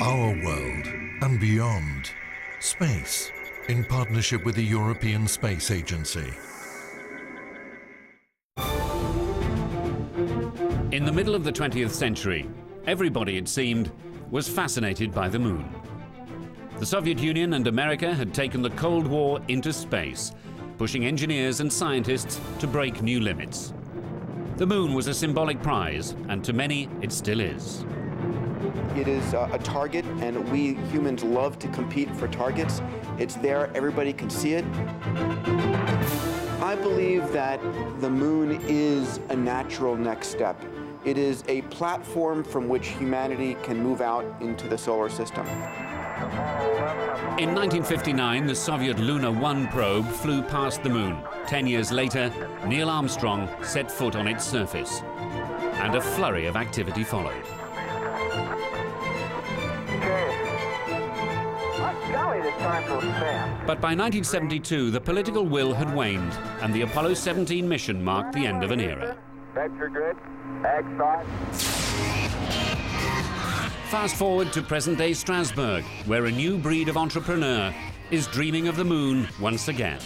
Our world and beyond. Space, in partnership with the European Space Agency. In the middle of the 20th century, everybody, it seemed, was fascinated by the moon. The Soviet Union and America had taken the Cold War into space, pushing engineers and scientists to break new limits. The moon was a symbolic prize, and to many, it still is. It is a target, and we humans love to compete for targets. It's there, everybody can see it. I believe that the moon is a natural next step. It is a platform from which humanity can move out into the solar system. In 1959, the Soviet Lunar 1 probe flew past the moon. 10 years later, Neil Armstrong set foot on its surface, and a flurry of activity followed. But by 1972, the political will had waned, and the Apollo 17 mission marked the end of an era. Vector grid, X5. Fast forward to present-day Strasbourg, where a new breed of entrepreneur is dreaming of the moon once again.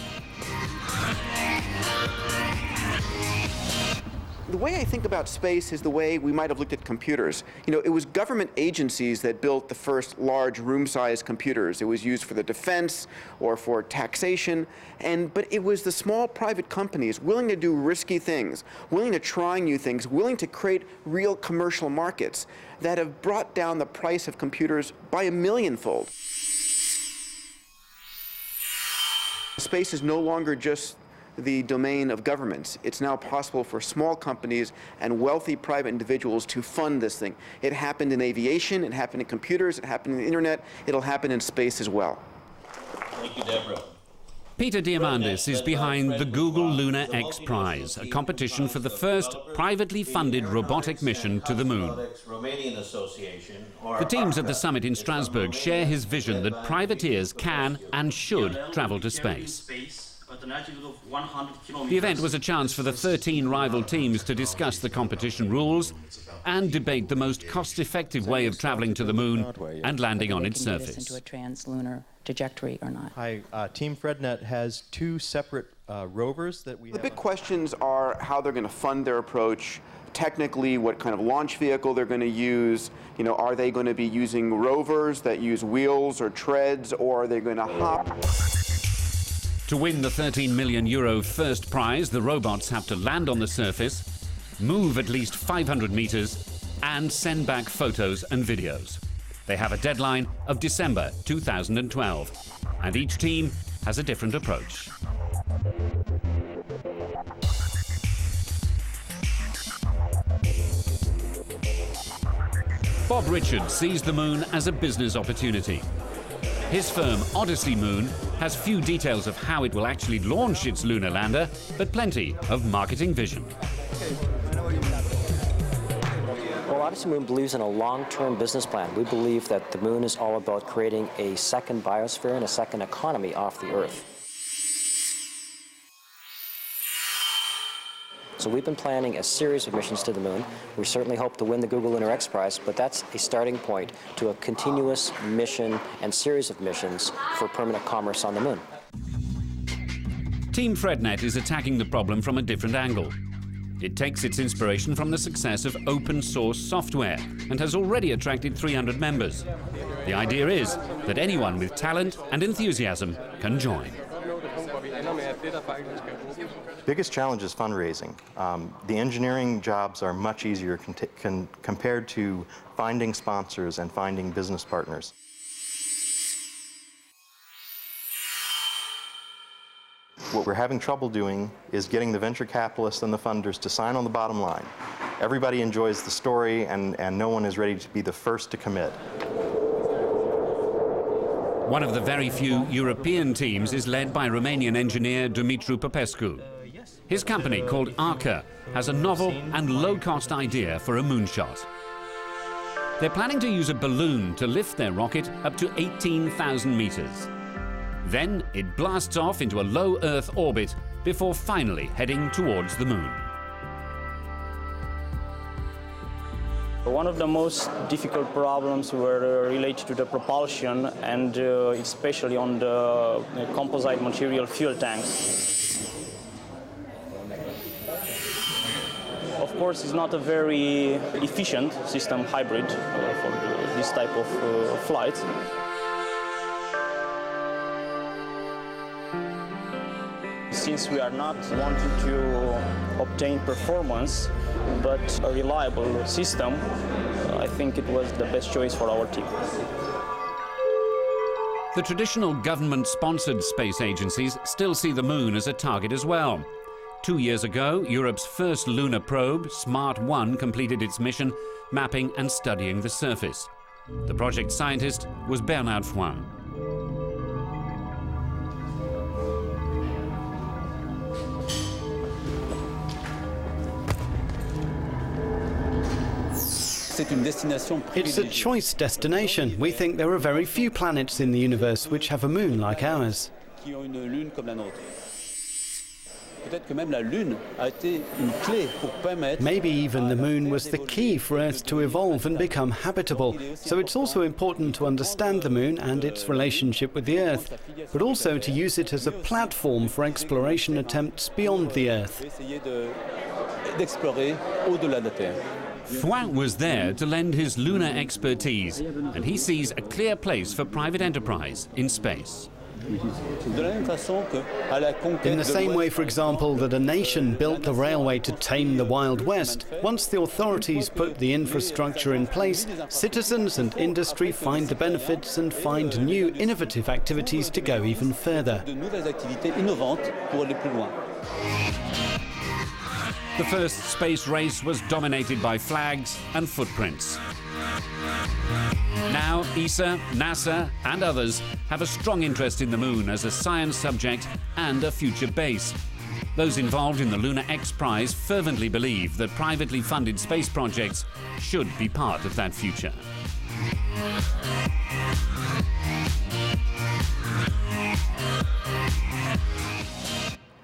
The way I think about space is the way we might have looked at computers. You know, it was government agencies that built the first large room-sized computers. It was used for the defense or for taxation, but it was the small private companies willing to do risky things, willing to try new things, willing to create real commercial markets that have brought down the price of computers by 1,000,000-fold. Space is no longer just the domain of governments. It's now possible for small companies and wealthy private individuals to fund this thing. It happened in aviation, it happened in computers, it happened in the internet, it'll happen in space as well. Thank you, Deborah. Peter Diamandis is behind the Google Lunar X Prize, a competition for the first privately funded robotic mission to the moon. The teams at the summit in Strasbourg share his vision that privateers can and should travel to space. The event was a chance for the 13 rival teams to discuss the competition rules and debate the most cost-effective way of traveling to the moon and landing on its surface. Into a trans-lunar trajectory or not. Hi, Team FredNet has two separate rovers that we have. The big questions are how they're going to fund their approach, technically what kind of launch vehicle they're going to use. You know, are they going to be using rovers that use wheels or treads, or are they going to hop? To win the €13 million first prize, the robots have to land on the surface, move at least 500 meters, and send back photos and videos. They have a deadline of December 2012, and each team has a different approach. Bob Richards sees the moon as a business opportunity. His firm, Odyssey Moon, has few details of how it will actually launch its lunar lander, but plenty of marketing vision. Well, Odyssey Moon believes in a long-term business plan. We believe that the moon is all about creating a second biosphere and a second economy off the Earth. So we've been planning a series of missions to the moon. We certainly hope to win the Google Lunar X Prize, but that's a starting point to a continuous mission and series of missions for permanent commerce on the moon. Team FredNet is attacking the problem from a different angle. It takes its inspiration from the success of open-source software and has already attracted 300 members. The idea is that anyone with talent and enthusiasm can join. Biggest challenge is fundraising. The engineering jobs are much easier compared to finding sponsors and finding business partners. What we're having trouble doing is getting the venture capitalists and the funders to sign on the bottom line. Everybody enjoys the story, and no one is ready to be the first to commit. One of the very few European teams is led by Romanian engineer Dumitru Popescu. His company, called Arca, has a novel and low-cost idea for a moonshot. They're planning to use a balloon to lift their rocket up to 18,000 meters. Then it blasts off into a low Earth orbit before finally heading towards the moon. One of the most difficult problems were related to the propulsion and especially on the composite material fuel tanks. Of course, it's not a very efficient system hybrid for this type of flight. Since we are not wanting to obtain performance, but a reliable system, I think it was the best choice for our team. The traditional government-sponsored space agencies still see the moon as a target as well. 2 years ago, Europe's first lunar probe, Smart 1, completed its mission, mapping and studying the surface. The project scientist was Bernard Foin. It's a choice destination. We think there are very few planets in the universe which have a moon like ours. Maybe even the moon was the key for Earth to evolve and become habitable. So it's also important to understand the moon and its relationship with the Earth, but also to use it as a platform for exploration attempts beyond the Earth. Foin was there to lend his lunar expertise, and he sees a clear place for private enterprise in space. In the same way, for example, that a nation built the railway to tame the Wild West, once the authorities put the infrastructure in place, citizens and industry find the benefits and find new innovative activities to go even further. The first space race was dominated by flags and footprints. Now, ESA, NASA, and others have a strong interest in the moon as a science subject and a future base. Those involved in the Lunar X Prize fervently believe that privately funded space projects should be part of that future.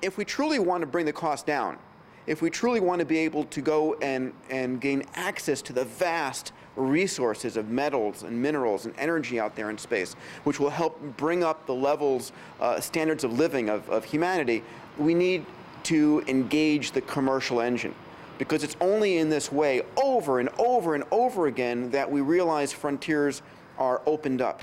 If we truly want to bring the cost down, if we truly want to be able to go and gain access to the vast resources of metals and minerals and energy out there in space, which will help bring up the levels, standards of living of humanity, we need to engage the commercial engine. Because it's only in this way, over and over and over again, that we realize frontiers are opened up.